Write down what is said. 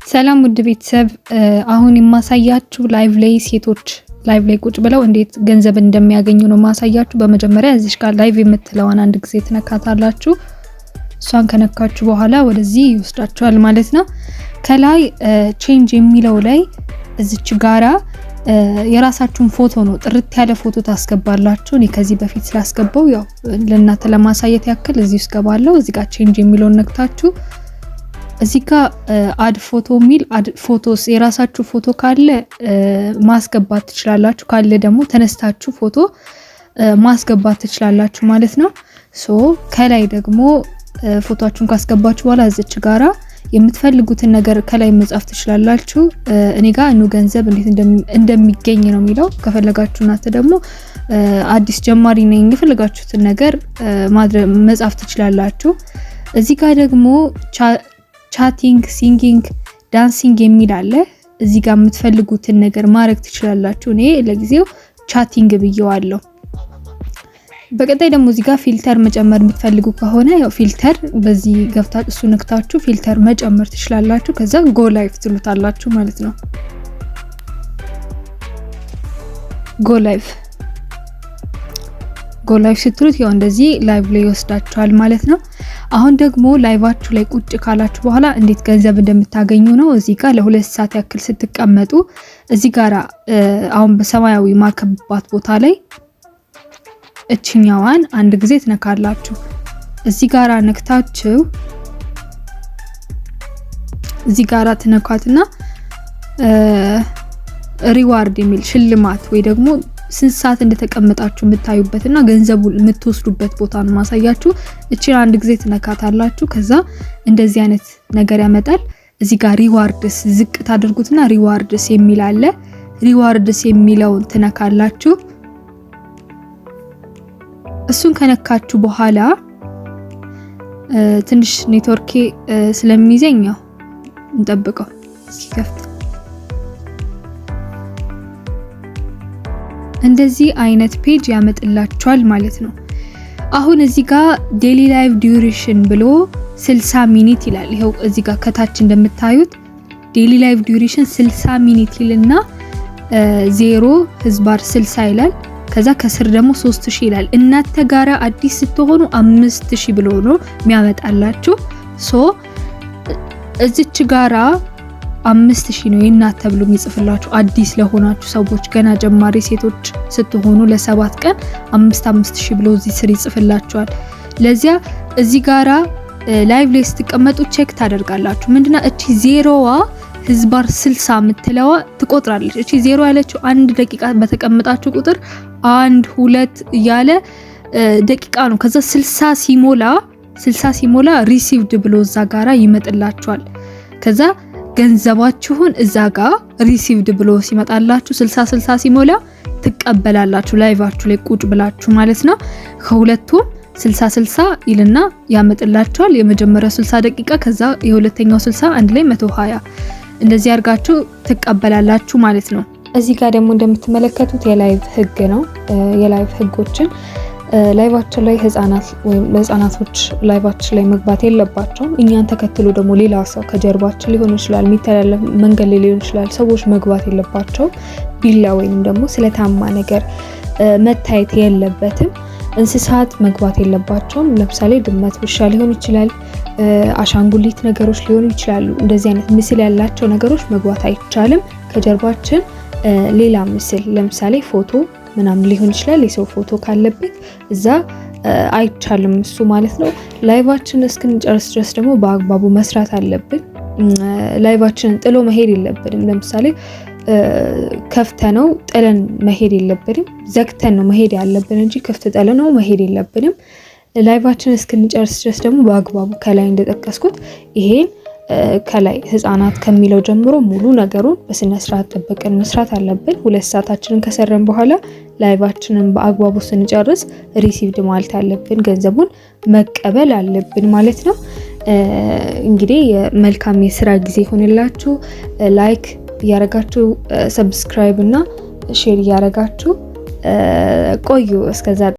ሰላም ውድ ቤተሰብ አሁን የማሳያችሁ ላይቭ ላይ ሴቶች ላይቭ ላይ ቁጭ ብለው እንዴት ገንዘብ እንደሚያገኙ ነው ማሳያችሁ። በመጀመሪያ እዚህ ጋር ላይቭ የምትለዋን አንድ ጊዜ ትነካታላችሁ። እሷን ከነካችሁ በኋላ ወደዚህ ይወስዳችኋል ማለት ነው። ከላይ ቼንጅ የሚለው ላይ እዚች ጋራ የራሳችሁን ፎቶ ነው ጥርት ያለ ፎቶ ታስገባላችሁ። እኔ ከዚህ በፊት ስላስገባው ያው ለእናንተ ለማሳየት ያክል እዚህ ውስጥ ገባለሁ። እዚህ ጋር ቼንጅ የሚለውን ነክታችሁ እዚህ ጋር አድ ፎቶ ሚል አድ ፎቶስ የራሳችሁ ፎቶ ካለ ማስገባት ትችላላችሁ። ካለ ደግሞ ተነስታችሁ ፎቶ ማስገባት ትችላላችሁ ማለት ነው። ሶ ከላይ ደግሞ ፎቶአችሁን ካስገባችሁ በኋላ እዚች ጋራ የምትፈልጉትን ነገር ከላይ መጻፍ ትችላላችሁ። እኔ ጋር ነው ገንዘብ እንዴት እንደሚገኝ ነው የሚለው። ከፈለጋችሁ እናንተ ደግሞ አዲስ ጀማሪ ነኝ የፈለጋችሁትን ነገር መጻፍ ትችላላችሁ። እዚህ ጋር ደግሞ ቻቲንግ፣ ሲንጊንግ፣ ዳንሲንግ የሚል አለ። እዚህ ጋር የምትፈልጉትን ነገር ማድረግ ትችላላችሁ። እኔ ለጊዜው ቻቲንግ ብየዋለሁ። በቀጣይ ደግሞ እዚህ ጋር ፊልተር መጨመር የምትፈልጉ ከሆነ ያው ፊልተር በዚህ ገብታችሁ እሱ ነክታችሁ ፊልተር መጨመር ትችላላችሁ። ከዛ ጎ ላይቭ ትሉታላችሁ ማለት ነው። ጎ ላይቭ ስትሉት ያው እንደዚህ ላይቭ ላይ ይወስዳችኋል ማለት ነው። አሁን ደግሞ ላይቫችሁ ላይ ቁጭ ካላችሁ በኋላ እንዴት ገንዘብ እንደምታገኙ ነው። እዚህ ጋር ለ2 ሰዓት ያክል ስትቀመጡ እዚህ ጋራ አሁን በሰማያዊ ማከብባት ቦታ ላይ እችኛዋን አንድ ጊዜ ትነካላችሁ። እዚህ ጋራ ነክታችሁ እዚህ ጋራ ትነካትና ሪዋርድ የሚል ሽልማት ወይ ደግሞ ስንት ሰዓት እንደተቀመጣችሁ የምታዩበትና ገንዘቡን የምትወስዱበት ቦታ ነው ማሳያችሁ። እቺን አንድ ጊዜ ትነካታላችሁ። ከዛ እንደዚህ አይነት ነገር ያመጣል። እዚህ ጋር ሪዋርድስ ዝቅ ታደርጉትና ሪዋርድስ የሚል አለ። ሪዋርድስ የሚለውን ትነካላችሁ። እሱን ከነካችሁ በኋላ ትንሽ ኔትወርክ ስለሚይዘኝ እንጠብቀው እስኪከፍት። እንደዚህ አይነት ፔጅ ያመጣላችኋል ማለት ነው። አሁን እዚህ ጋር ዴሊ ላይቭ ዲዩሬሽን ብሎ 60 ሚኒት ይላል። ይሄው እዚህ ጋር ከታች እንደምታዩት ዴሊ ላይቭ ዲዩሬሽን 60 ሚኒት ይልና 0/60 ይላል። ከዛ ከስር ደግሞ 3000 ይላል። እናንተ ጋራ አዲስ ስትሆኑ 5000 ብሎ ነው የሚያመጣላችሁ። ሶ እዚች ጋራ 5000 ነው የእናንተ ብሎ የሚጽፍላችሁ። አዲስ ለሆናችሁ ሰዎች ገና ጀማሪ ሴቶች ስትሆኑ ለ7 ቀን 5000 ብሎ እዚህ ስር ይጽፍላችኋል። ለዚያ እዚህ ጋራ ላይቭ ላይ ስትቀመጡ ቼክ ታደርጋላችሁ። ምንድነው እቺ ዜሮዋ /60 የምትለዋ ትቆጥራለች። እቺ ዜሮ ያለችው 1 ደቂቃ በተቀመጣችሁ ቁጥር 1 2 እያለ ደቂቃ ነው። ከዛ 60 ሲሞላ ሪሲቭድ ብሎ እዛ ጋራ ይመጣላችኋል። ከዛ ገንዘባችሁን እዛ ጋር ሪሲቭድ ብሎ ሲመጣላችሁ 60 ሲሞላ ትቀበላላችሁ። ላይቫችሁ ላይ ቁጭ ብላችሁ ማለት ነው። ከሁለቱም 60 ይልና ያመጣላችኋል። የመጀመሪያው 60 ደቂቃ ከዛ የሁለተኛው 60 አንድ ላይ 120 እንደዚህ አድርጋችሁ ትቀበላላችሁ ማለት ነው። እዚህ ጋር ደግሞ እንደምትመለከቱት የላይቭ ህግ ነው። የላይቭ ህጎችን ላይቫችን ላይ ህፃናት ወይም ለህፃናቶች ላይቫችን ላይ መግባት የለባቸውም። እኛን ተከትሎ ደግሞ ሌላ ሰው ከጀርባችን ሊሆን ይችላል፣ የሚተላለፍ መንገድ ላይ ሊሆን ይችላል። ሰዎች መግባት የለባቸውም። ቢላ ወይም ደግሞ ስለታማ ነገር መታየት የለበትም። እንስሳት መግባት የለባቸውም። ለምሳሌ ድመት፣ ውሻ ሊሆን ይችላል፣ አሻንጉሊት ነገሮች ሊሆኑ ይችላሉ። እንደዚህ አይነት ምስል ያላቸው ነገሮች መግባት አይቻልም። ከጀርባችን ሌላ ምስል ለምሳሌ ፎቶ ምናምን ሊሆን ይችላል። የሰው ፎቶ ካለበት እዛ አይቻልም እሱ ማለት ነው። ላይቫችን እስክንጨርስ ድረስ ደግሞ በአግባቡ መስራት አለብን። ላይቫችንን ጥሎ መሄድ የለብንም። ለምሳሌ ከፍተነው ጥለን መሄድ የለብንም። ዘግተን ነው መሄድ ያለብን እንጂ ክፍት ጥለነው መሄድ የለብንም። ላይቫችን እስክንጨርስ ድረስ ደግሞ በአግባቡ ከላይ እንደጠቀስኩት ይሄን ከላይ ህፃናት ከሚለው ጀምሮ ሙሉ ነገሩን በስነ ስርዓት ጠብቀን መስራት አለብን። 2 ሰዓታችንን ከሰረን በኋላ ላይቫችንን በአግባቡ ስንጨርስ ሪሲቭድ ማለት አለብን፣ ገንዘቡን መቀበል አለብን ማለት ነው። እንግዲህ መልካም የስራ ጊዜ ሆነላችሁ። ላይክ እያረጋችሁ ሰብስክራይብ እና ሼር እያረጋችሁ ቆዩ እስከዛ